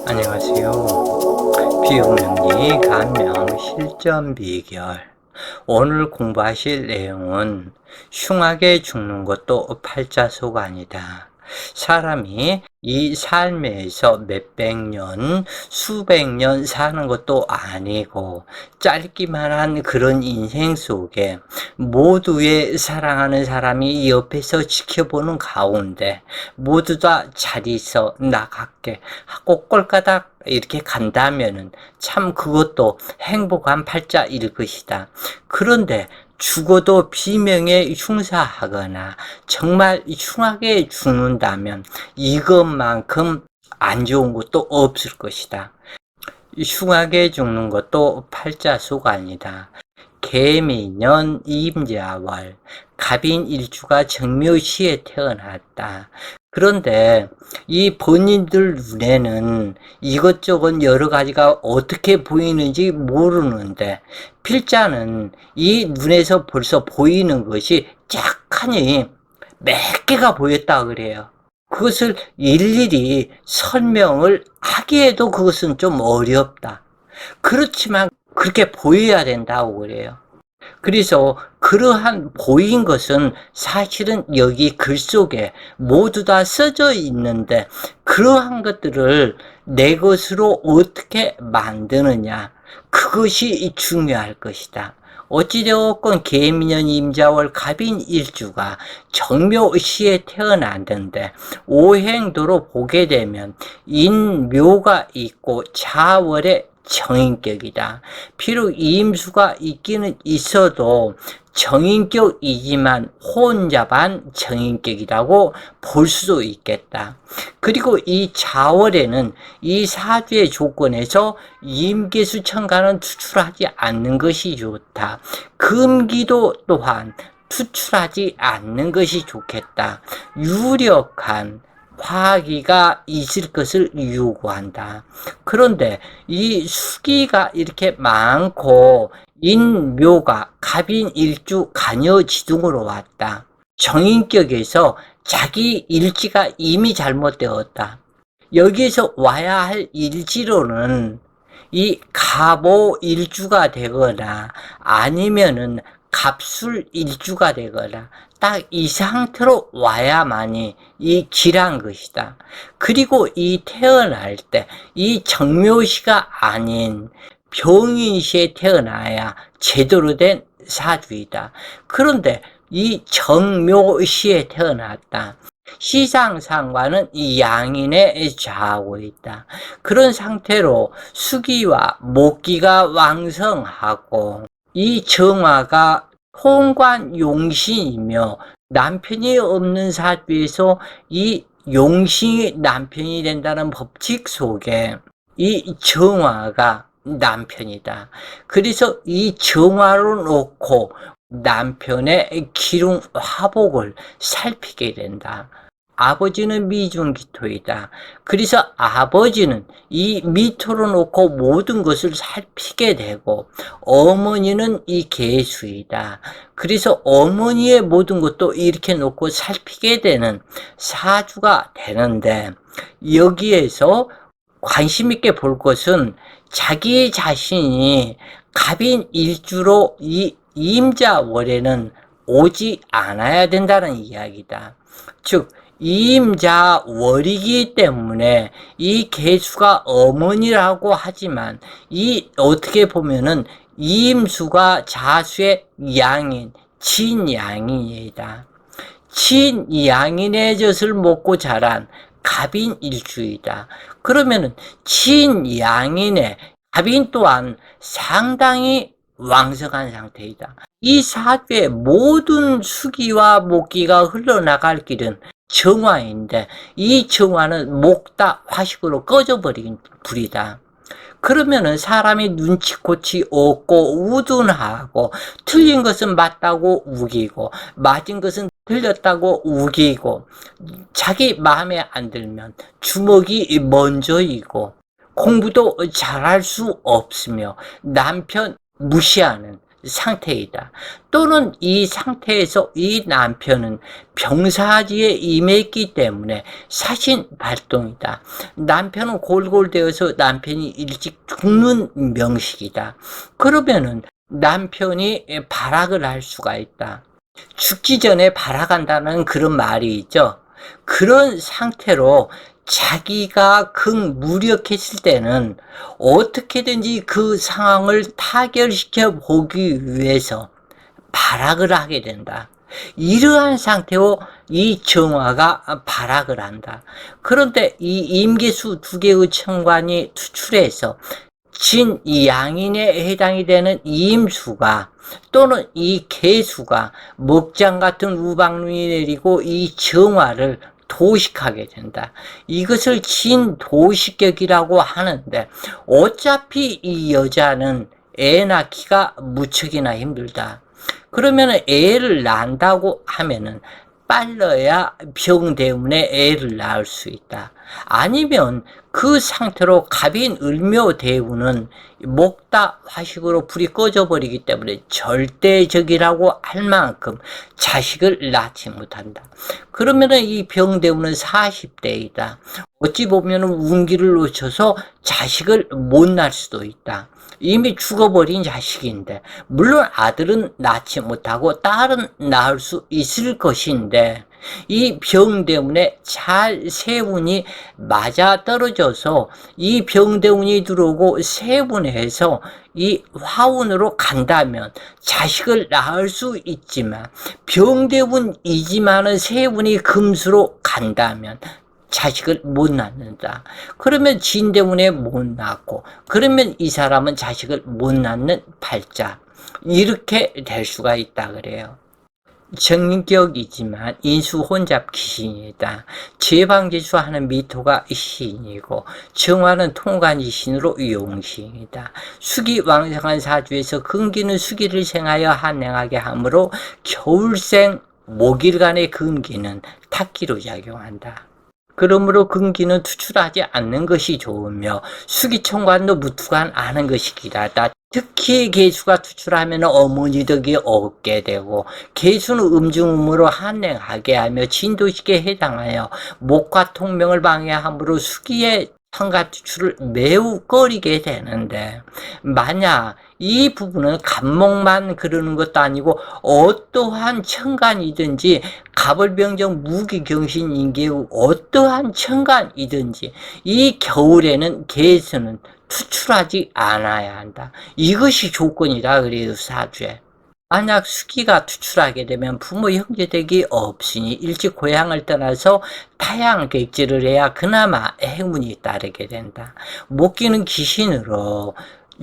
안녕하세요. 비용명리 감명 실전 비결. 오늘 공부하실 내용은 흉하게 죽는 것도 팔자속 아니다. 사람이 이 삶에서 몇백 년, 수백 년 사는 것도 아니고 짧기만 한 그런 인생 속에 모두의 사랑하는 사람이 옆에서 지켜보는 가운데 모두 다 잘 있어 나갈게 하고 꼴까닥 이렇게 간다면은 참 그것도 행복한 팔자일 것이다. 그런데 죽어도 비명에 흉사하거나 정말 흉하게 죽는다면 이것만큼 안 좋은 것도 없을 것이다. 흉하게 죽는 것도 팔자속 아니다. 개미년 임자월 갑인일주가 정묘시에 태어났다. 그런데 이 본인들 눈에는 이것저것 여러 가지가 어떻게 보이는지 모르는데 필자는 이 눈에서 벌써 보이는 것이 쫙하니 몇 개가 보였다 그래요. 그것을 일일이 설명을 하기에도 그것은 좀 어렵다. 그렇지만 그렇게 보여야 된다고 그래요. 그래서 그러한 보인 것은 사실은 여기 글 속에 모두 다 써져 있는데 그러한 것들을 내 것으로 어떻게 만드느냐, 그것이 중요할 것이다. 어찌되었건 개미년 임자월 갑인일주가 정묘시에 태어났는데 오행도로 보게 되면 인묘가 있고 자월에 정인격이다. 비록 임수가 있기는 있어도 정인격이지만 혼자만 정인격이라고 볼 수도 있겠다. 그리고 이 자월에는 이 사주의 조건에서 임계수천간은 투출하지 않는 것이 좋다. 금기도 또한 투출하지 않는 것이 좋겠다. 유력한 화기가 있을 것을 요구한다. 그런데 이 수기가 이렇게 많고 인묘가 갑인일주 간여지둥으로 왔다. 정인격에서 자기 일지가 이미 잘못되었다. 여기에서 와야 할 일지로는 이 갑오일주가 되거나 아니면은 갑술일주가 되거나 딱 이 상태로 와야만이 이 길한 것이다. 그리고 이 태어날 때 이 정묘시가 아닌 병인시에 태어나야 제대로 된 사주이다. 그런데 이 정묘시에 태어났다. 시상상과는 이 양인에 좌하고 있다. 그런 상태로 수기와 목기가 왕성하고 이 정화가 통관용신이며 남편이 없는 사주에서 이 용신이 남편이 된다는 법칙 속에 이 정화가 남편이다. 그래서 이 정화로 놓고 남편의 기둥 화복을 살피게 된다. 아버지는 미중기토이다. 그래서 아버지는 이 미토로 놓고 모든 것을 살피게 되고 어머니는 이 계수이다. 그래서 어머니의 모든 것도 이렇게 놓고 살피게 되는 사주가 되는데 여기에서 관심 있게 볼 것은 자기 자신이 갑인 일주로 이 임자월에는 오지 않아야 된다는 이야기다. 즉 임자월이기 때문에 이 계수가 어머니라고 하지만 이 어떻게 보면은 임수가 자수의 양인 진양인이다. 진양인의 젖을 먹고 자란 갑인일주이다. 그러면은 진양인의 갑인 또한 상당히 왕성한 상태이다. 이 사주의 모든 수기와 목기가 흘러나갈 길은 정화인데 이 정화는 목다 화식으로 꺼져버린 불이다. 그러면은 사람이 눈치코치 없고 우둔하고 틀린 것은 맞다고 우기고 맞은 것은 틀렸다고 우기고 자기 마음에 안 들면 주먹이 먼저이고 공부도 잘할 수 없으며 남편 무시하는 상태이다. 또는 이 상태에서 이 남편은 병사지에 임했기 때문에 사신 발동이다. 남편은 골골되어서 남편이 일찍 죽는 명식이다. 그러면은 남편이 발악을 할 수가 있다. 죽기 전에 발악한다는 그런 말이 있죠. 그런 상태로 자기가 극무력했을 때는 어떻게든지 그 상황을 타결시켜 보기 위해서 발악을 하게 된다. 이러한 상태로 이 정화가 발악을 한다. 그런데 이 임계수 두 개의 천관이 투출해서 진양인에 해당이 되는 임수가 또는 이 계수가 먹장 같은 우박눈이 내리고 이 정화를 도식하게 된다. 이것을 진도식격이라고 하는데 어차피 이 여자는 애 낳기가 무척이나 힘들다. 그러면 애를 낳는다고 하면은 빨라야 병 때문에 애를 낳을 수 있다. 아니면 그 상태로 갑인 을묘 대우는 목다 화식으로 불이 꺼져버리기 때문에 절대적이라고 할 만큼 자식을 낳지 못한다. 그러면은 이 병대우는 40대이다. 어찌 보면은 운기를 놓쳐서 자식을 못 낳을 수도 있다. 이미 죽어버린 자식인데, 물론 아들은 낳지 못하고 딸은 낳을 수 있을 것인데, 이 병 때문에 잘 세운이 맞아 떨어져서 이 병대운이 들어오고 세운해서 이 화운으로 간다면 자식을 낳을 수 있지만, 병대운이지만은 세운이 금수로 간다면 자식을 못 낳는다. 그러면 진 때문에 못 낳고, 그러면 이 사람은 자식을 못 낳는 팔자, 이렇게 될 수가 있다 그래요. 정격이지만 인수혼잡 귀신이다. 제방제수하는 미토가 시인이고 정화는 통관이신으로 용신이다. 수기 왕성한 사주에서 금기는 수기를 생하여 한행하게 하므로 겨울생 목일간의 금기는 탁기로 작용한다. 그러므로 금기는 투출하지 않는 것이 좋으며 수기천관도 무투관 않은 것이 길하다. 특히 계수가 투출하면 어머니 덕이 없게 되고 계수는 음중음으로 한행하게 하며 진도식에 해당하여 목과 통명을 방해함으로 수기의 천간 투출을 매우 꺼리게 되는데, 만약 이 부분은 갑목만 그러는 것도 아니고 어떠한 천간이든지 갑을병정 무기경신인계의 어떠한 천간이든지 이 겨울에는 계수는 투출하지 않아야 한다. 이것이 조건이다 그래요, 사주에. 만약 수기가 투출하게 되면 부모 형제댁이 없으니 일찍 고향을 떠나서 타양 객지를 해야 그나마 행운이 따르게 된다. 목기는 귀신으로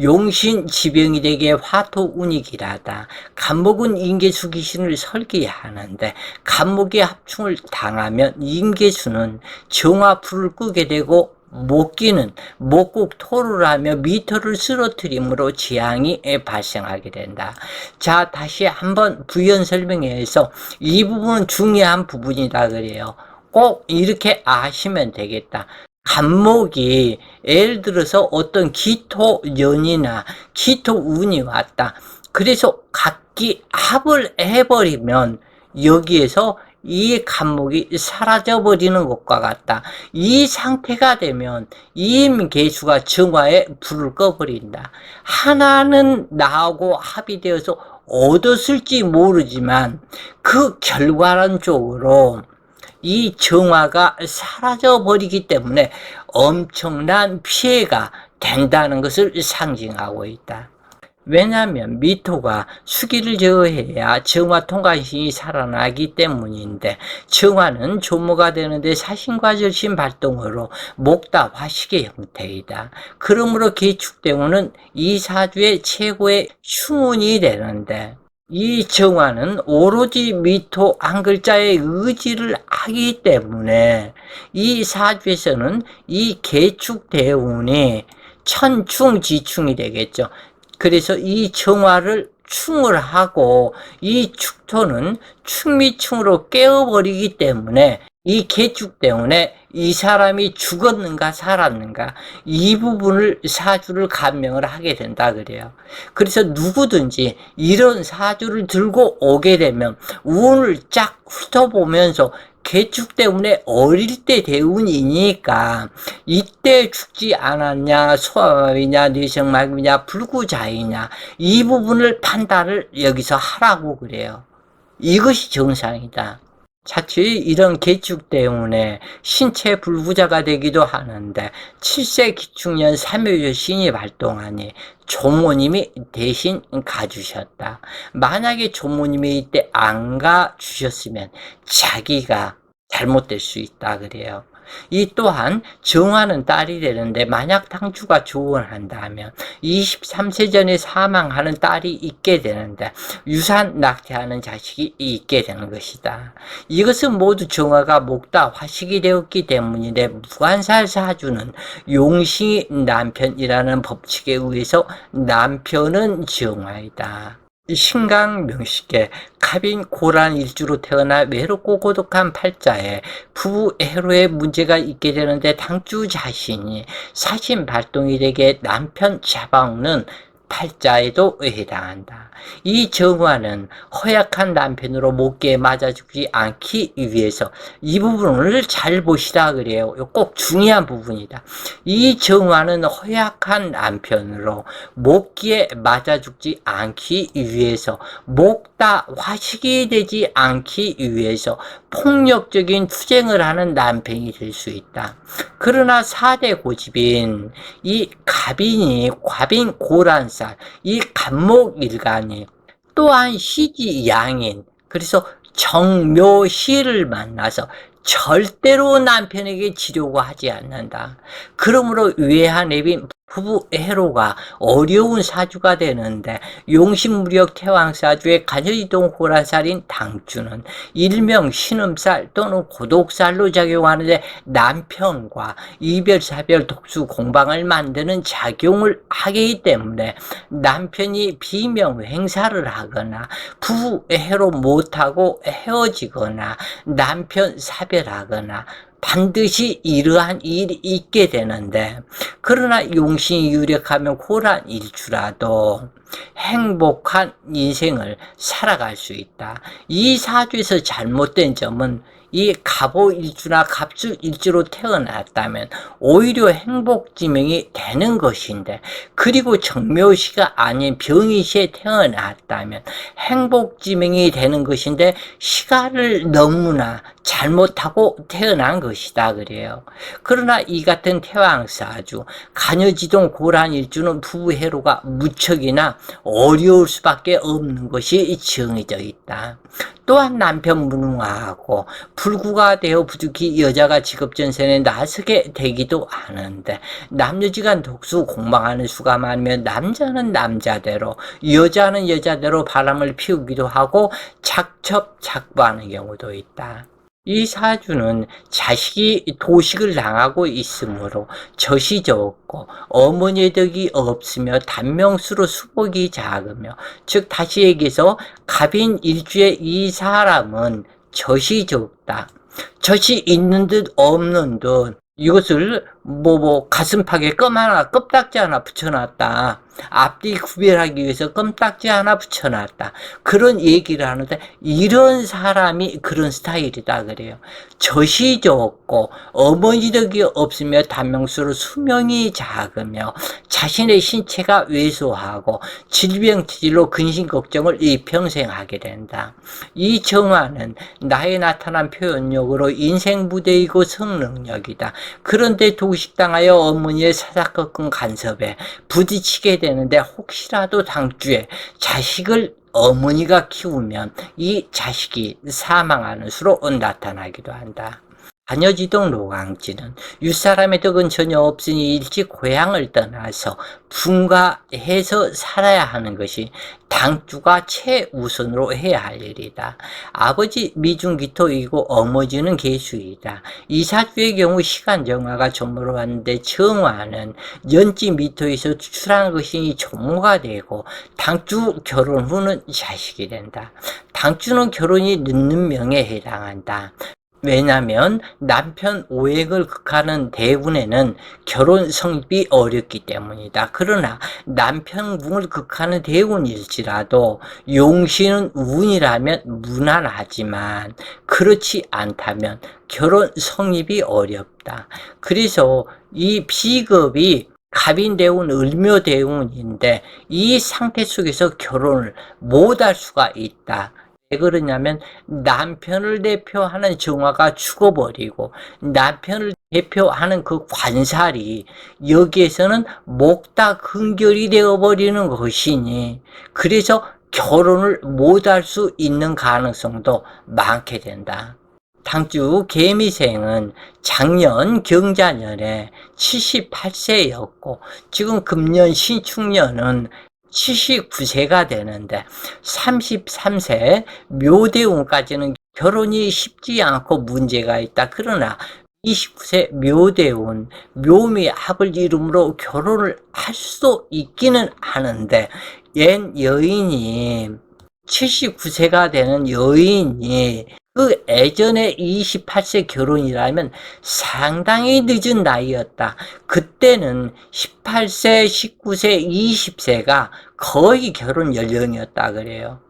용신 지병이 되게 화토운이 길하다. 간목은 임계수 귀신을 설계하는데 간목의 합충을 당하면 임계수는 정화 불을 끄게 되고 목기는 목국 토를 하며 미토를 쓰러뜨림으로 재앙이 발생하게 된다. 자, 다시 한번 부연 설명해서 이 부분은 중요한 부분이다 그래요. 꼭 이렇게 아시면 되겠다. 간목이 예를 들어서 어떤 기토년이나 기토운이 왔다. 그래서 각기 합을 해버리면 여기에서 이 간목이 사라져버리는 것과 같다. 이 상태가 되면 임계수가 정화에 불을 꺼버린다. 하나는 나하고 합의되어서 얻었을지 모르지만 그 결과론 쪽으로 이 정화가 사라져버리기 때문에 엄청난 피해가 된다는 것을 상징하고 있다. 왜냐하면 미토가 수기를 제어해야 정화 통관신이 살아나기 때문인데, 정화는 조모가 되는데 사신과 절신 발동으로 목다 화식의 형태이다. 그러므로 계축대운은 이 사주의 최고의 흉운이 되는데, 이 정화는 오로지 미토 한 글자의 의지를 하기 때문에 이 사주에서는 이 계축대운이 천충지충이 되겠죠. 그래서 이 정화를 충을 하고 이 축토는 충미충으로 깨어버리기 때문에 이 계축 때문에 이 사람이 죽었는가 살았는가 이 부분을 사주를 감명을 하게 된다 그래요. 그래서 누구든지 이런 사주를 들고 오게 되면 운을 쫙 훑어보면서 개축 때문에 어릴 때 대운이니까 이때 죽지 않았냐, 소아마비냐, 뇌성마비냐, 불구자이냐 이 부분을 판단을 여기서 하라고 그래요. 이것이 정상이다. 자칫 이런 개축 때문에 신체 불구자가 되기도 하는데 7세 기축년 3요조 신이 발동하니 조모님이 대신 가주셨다. 만약에 조모님이 이때 안 가주셨으면 자기가 잘못될 수 있다 그래요. 이 또한 정화는 딸이 되는데 만약 당주가 조언한다면 23세 전에 사망하는 딸이 있게 되는데 유산 낙태하는 자식이 있게 되는 것이다. 이것은 모두 정화가 목다 화식이 되었기 때문인데 무관살 사주는 용신이 남편이라는 법칙에 의해서 남편은 정화이다. 신강명식에 갑인 고란 일주로 태어나 외롭고 고독한 팔자에 부부 애로의 문제가 있게 되는데 당주 자신이 사신 발동이 되게 남편 잡아먹는 팔자에도 해당한다. 이 정화는 허약한 남편으로 목기에 맞아 죽지 않기 위해서 이 부분을 잘 보시라 그래요. 꼭 중요한 부분이다. 이 정화는 허약한 남편으로 목기에 맞아 죽지 않기 위해서 목다 화식이 되지 않기 위해서 폭력적인 투쟁을 하는 남편이 될 수 있다. 그러나 4대 고집인 이 과빈 고란살, 이 간목일간이 또한 시지 양인, 그래서 정묘시를 만나서 절대로 남편에게 지려고 하지 않는다. 그러므로 외한애빈 부부 해로가 어려운 사주가 되는데 용신무력 태왕사주의 간여이동 호라살인 당주는 일명 신음살 또는 고독살로 작용하는데 남편과 이별사별 독수 공방을 만드는 작용을 하기 때문에 남편이 비명 행사를 하거나 부부 해로 못하고 헤어지거나 남편 사별하거나 반드시 이러한 일이 있게 되는데 그러나 용신이 유력하면 고란 일주라도 행복한 인생을 살아갈 수 있다. 이 사주에서 잘못된 점은 이 갑오 일주나 갑수 일주로 태어났다면 오히려 행복지명이 되는 것인데 그리고 정묘시가 아닌 병이시에 태어났다면 행복지명이 되는 것인데 시간을 너무나 잘못하고 태어난 것이다 그래요. 그러나 이 같은 태왕사주 간여지동 고란일주는 부부해로가 무척이나 어려울 수밖에 없는 것이 정해져 있다. 또한 남편 무능하고 불구가 되어 부득이 여자가 직업전선에 나서게 되기도 하는데 남녀지간 독수 공방하는 수가 많으면 남자는 남자대로 여자는 여자대로 바람을 피우기도 하고 작첩작부하는 경우도 있다. 이 사주는 자식이 도식을 당하고 있으므로 젖이 적고 어머니의 덕이 없으며 단명수로 수복이 작으며 즉 다시 얘기해서 갑인 일주의 이 사람은 젖이 적다. 젖이 있는 듯 없는 듯 이것을 가슴팍에 껌딱지 하나 붙여놨다. 앞뒤 구별하기 위해서 껌딱지 하나 붙여놨다. 그런 얘기를 하는데 이런 사람이 그런 스타일이다 그래요. 젖이 적고 어머니 덕이 없으며 단명수로 수명이 작으며 자신의 신체가 왜소하고 질병치질로 근심 걱정을 일평생 하게 된다. 이 정화는 나에 나타난 표현력으로 인생부대이고 성능력이다. 그런데 도식당하여 어머니의 사사건건 간섭에 부딪히게 되는데 혹시라도 당주에 자식을 어머니가 키우면 이 자식이 사망하는 수로 나타나기도 한다. 간여지동 노강지는 윗사람의 덕은 전혀 없으니 일찍 고향을 떠나서 분가해서 살아야 하는 것이 당주가 최우선으로 해야 할 일이다. 아버지 미중기토이고 어머니는 계수이다. 이 사주의 경우 시간정화가 조모로 왔는데 정화는 연지 미토에서 추출한 것이 조모가 되고 당주 결혼 후는 자식이 된다. 당주는 결혼이 늦는 명에 해당한다. 왜냐하면 남편 오행을 극하는 대운에는 결혼 성립이 어렵기 때문이다. 그러나 남편궁을 극하는 대운일지라도 용신은 운이라면 무난하지만 그렇지 않다면 결혼 성립이 어렵다. 그래서 이 비겁이 갑인대운, 을묘대운인데 이 상태 속에서 결혼을 못할 수가 있다. 왜 그러냐면 남편을 대표하는 정화가 죽어버리고 남편을 대표하는 그 관살이 여기에서는 목다 근결이 되어버리는 것이니 그래서 결혼을 못할 수 있는 가능성도 많게 된다. 당주 개미생은 작년 경자년에 78세였고 지금 금년 신축년은 79세가 되는데 33세 묘대운까지는 결혼이 쉽지 않고 문제가 있다. 그러나 29세 묘대운, 묘미합을 이름으로 결혼을 할 수도 있기는 하는데 옛 여인이 79세가 되는 여인이 그 예전에 28세 결혼이라면 상당히 늦은 나이였다. 그때는 18세, 19세, 20세가 거의 결혼 연령이었다 그래요.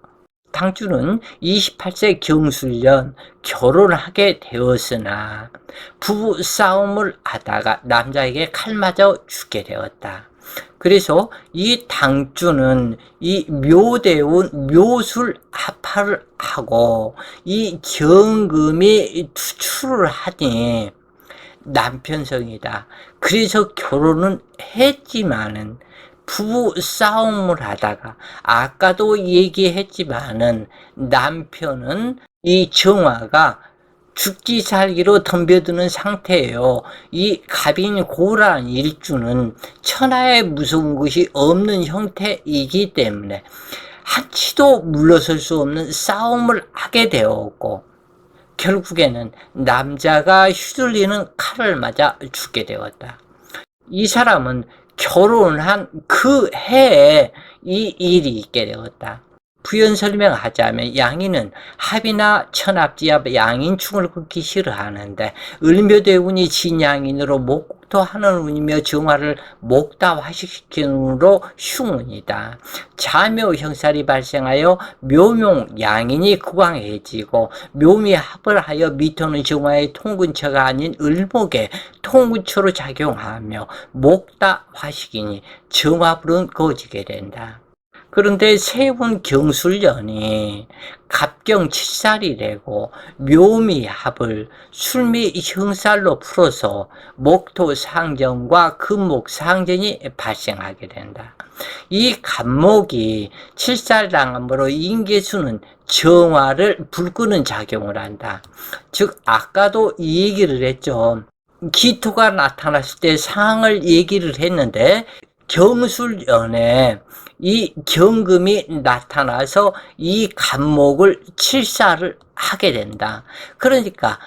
당주는 28세 경술년 결혼하게 되었으나 부부 싸움을 하다가 남자에게 칼 맞아 죽게 되었다. 그래서 이 당주는 이 묘대운 묘술 합파를 하고 이 경금이 투출을 하니 남편성이다. 그래서 결혼은 했지만은 부부 싸움을 하다가 아까도 얘기했지만은 남편은 이 정화가 죽기 살기로 덤벼드는 상태예요. 이 갑인 고란 일주는 천하에 무서운 것이 없는 형태이기 때문에 한치도 물러설 수 없는 싸움을 하게 되었고 결국에는 남자가 휘둘리는 칼을 맞아 죽게 되었다. 이 사람은 결혼한 그 해에 이 일이 있게 되었다. 부연 설명하자면 양인은 합이나 천합지합 양인충을 극히 싫어하는데 을묘대운이 진양인으로 목토하는 운이며 정화를 목다화시키는 운으로 흉운이다. 자묘 형살이 발생하여 묘용 양인이 극왕해지고 묘미합을 하여 미토는 정화의 통근처가 아닌 을목의 통근처로 작용하며 목다화식이니 정화불은 거지게 된다. 그런데 세운 경술년이 갑경 7살이 되고 묘미합을 술미 형살로 풀어서 목토 상전과 금목 상전이 발생하게 된다. 이 갑목이 7살당함으로 인계수는 정화를 불끄는 작용을 한다. 즉 아까도 이 얘기를 했죠. 기토가 나타났을 때 상황을 얘기를 했는데 경술년에 이 경금이 나타나서 이 갑목을 칠사를 하게 된다. 그러니까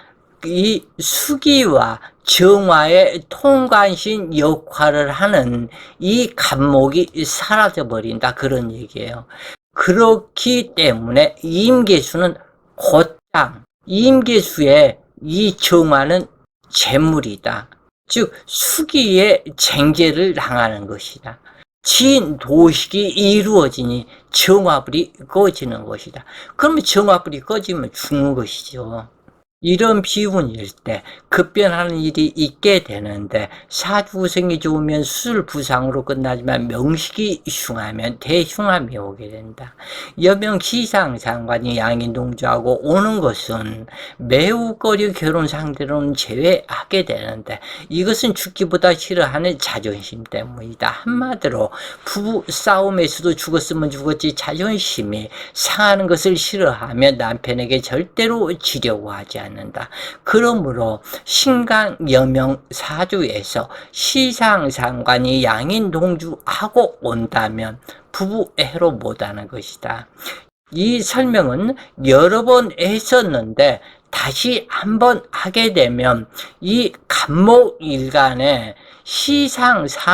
이 수기와 정화의 통관신 역할을 하는 이 갑목이 사라져 버린다. 그런 얘기예요. 그렇기 때문에 임계수는 곧장, 임계수의 이 정화는 재물이다. 즉 수기의 쟁제를 당하는 것이다. 진도식이 이루어지니 정화불이 꺼지는 것이다. 그러면 정화불이 꺼지면 죽는 것이죠. 이런 비운일 때 급변하는 일이 있게 되는데 사주구성이 좋으면 수술 부상으로 끝나지만 명식이 흉하면 대흉함이 오게 된다. 여명 시상상관이 양인동주하고 오는 것은 매우 꺼려 결혼 상대로는 제외하게 되는데 이것은 죽기보다 싫어하는 자존심 때문이다. 한마디로 부부 싸움에서도 죽었으면 죽었지 자존심이 상하는 것을 싫어하며 남편에게 절대로 지려고 하지 않는다. 그러므로 신강 여명 사주에서 시상상관이 양인동주하고 온다면 부부애로 못하는 것이다. 이 설명은 여러 번 했었는데 다시 한번 하게 되면 이 갑목일간의 시상상관에서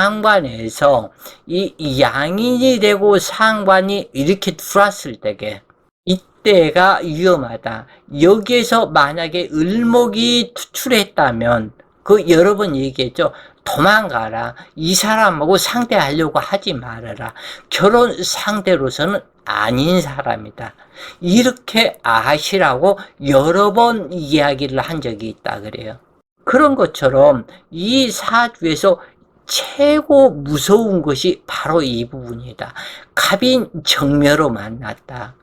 이 양인이 되고 상관이 이렇게 들어왔을 때게 이때 이때가 위험하다. 여기에서 만약에 을목이 투출했다면 그 여러 번 얘기했죠. 도망가라. 이 사람하고 상대하려고 하지 말아라. 결혼 상대로서는 아닌 사람이다. 이렇게 아시라고 여러 번 이야기를 한 적이 있다 그래요. 그런 것처럼 이 사주에서 최고 무서운 것이 바로 이 부분이다. 갑인 정묘로 만났다.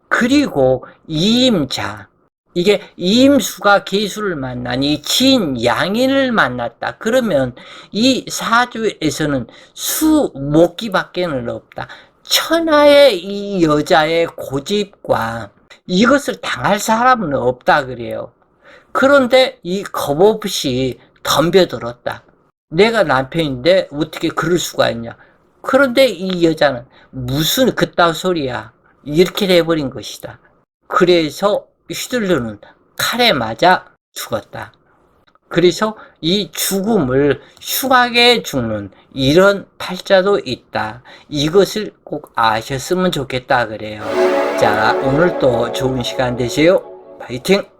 그리고 이임자, 이게 이임수가 계수를 만나니 진 양인을 만났다. 그러면 이 사주에서는 수목기밖에는 없다. 천하의 이 여자의 고집과 이것을 당할 사람은 없다 그래요. 그런데 이 겁 없이 덤벼들었다. 내가 남편인데 어떻게 그럴 수가 있냐. 그런데 이 여자는 무슨 그따위 소리야. 이렇게 돼버린 것이다. 그래서 휘둘르는 칼에 맞아 죽었다. 그래서 이 죽음을 흉하게 죽는 이런 팔자도 있다. 이것을 꼭 아셨으면 좋겠다 그래요. 자, 오늘도 좋은 시간 되세요. 파이팅!